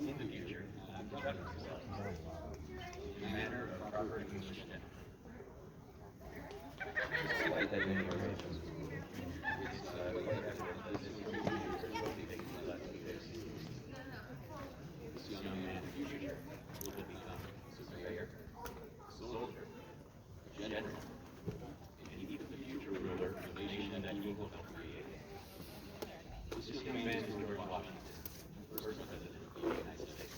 in the future, conduct himself in a manner of proper English gentleman. Despite that information, it's quite evident that this young man is taking the last few days. This young man in the future will become a surveyor, a soldier, a general, and even the future ruler of the nation that he will help create. This young man is George Washington, first president of the United States.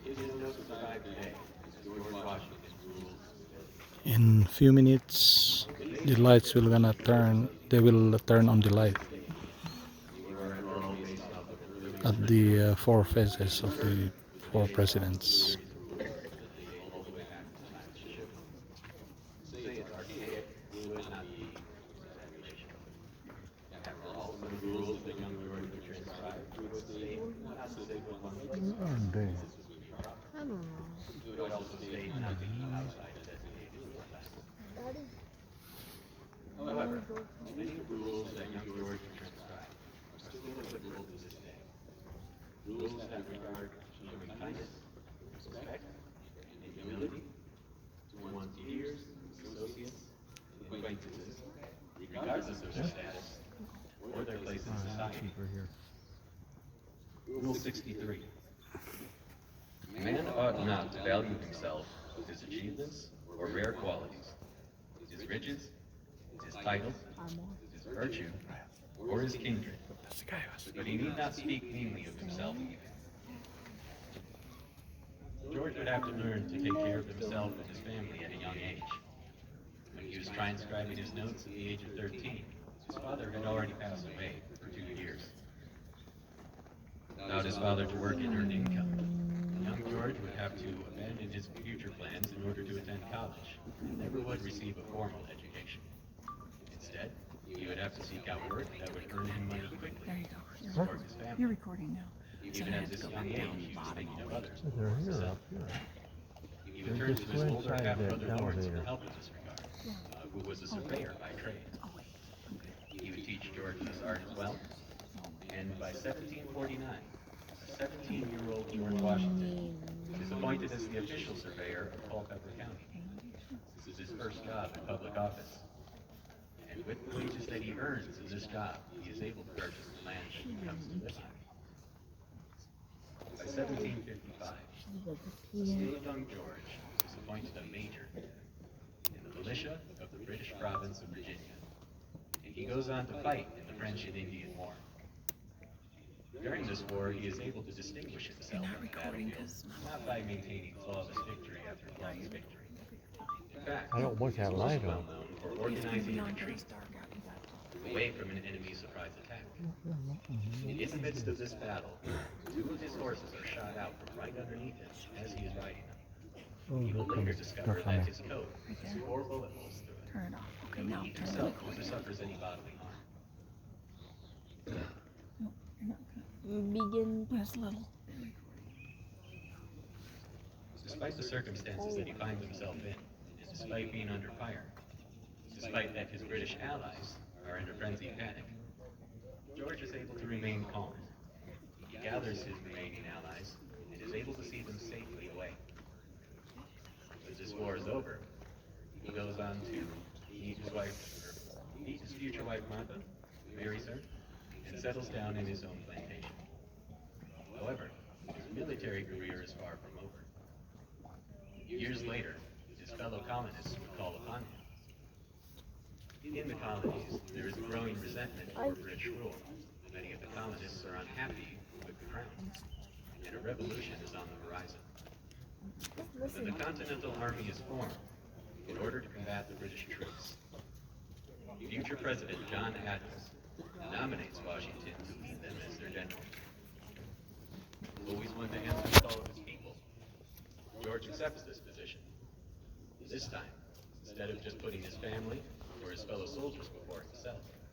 His notes survive today as George Washington rules. In few minutes, the lights will gonna turn. They will turn on the light at the four faces of the four presidents. I don't know. Daddy. However, many rules that young George transcribed are still applicable to this day. Rules that regard showing kindness, respect, and humility to one's peers, associates, and acquaintances, regardless of their status or their place in society. Rule 63. A man ought not to value himself with his achievements or rare qualities, his riches, his titles, his virtue, or his kindred. But he need not speak meanly of himself either. George would have to learn to take care of himself and his family at a young age. When he was transcribing his notes at the age of 13, his father had already passed away for 2 years. Without his father to work and earn income, young George would have to abandon his future plans in order to attend college and never would receive a formal education. Instead, he would have to seek out work that would earn him money quickly There you to go. support his family. You're recording now. So Even I at have to this go young back age, down the he was bottom thinking all of the way. others. They're here, himself. up here. He would turn to just his go older inside half-brother that Lawrence for elevator. help in this regard, who was a surveyor by trade. Oh, wait. I'm good. He would teach George this art as well, and by 1749, a 17-year-old George Washington is appointed as the official surveyor of Culpeper County. This is his first job in public office. And with the wages that he earns in this job, he is able to purchase the land that he comes to live on. By 1755, still young George is appointed a major in the militia of the British province of Virginia. And he goes on to fight in the French and Indian War. During this war, he is able to distinguish himself Not on the recording battlefield, 'cause not by maintaining flawless victory after flawless victory. In fact, I don't want that he's light also on. well known for it's going to organizing be a on, but retreat it's dark out. You got to. away from an enemy surprise attack. In the midst of this battle, 2 of his horses are shot out from right underneath him as he is riding them. He will later discover that his coat has 4 bullet holes through it. Turn it off. Okay, now He turn the himself recording never off. suffers any bodily harm. No, you're not good. Begin. Yes, little. Despite the circumstances that he finds himself in, and despite being under fire, despite that his British allies are in a frenzied panic, George is able to remain calm. He gathers his remaining allies and is able to see them safely away. As this war is over, he goes on to meet his future wife Martha, marries her, and settles down in his own plantation. However, his military career is far from over. Years later, his fellow colonists would call upon him. In the colonies, there is a growing resentment for British rule. Many of the colonists are unhappy with the crown, and a revolution is on the horizon. When the Continental Army is formed in order to combat the British troops, future President John Adams nominates Washington to lead them as their general. Always one to answer the call of his people, George accepts this position. This time, instead of just putting his family or his fellow soldiers before himself,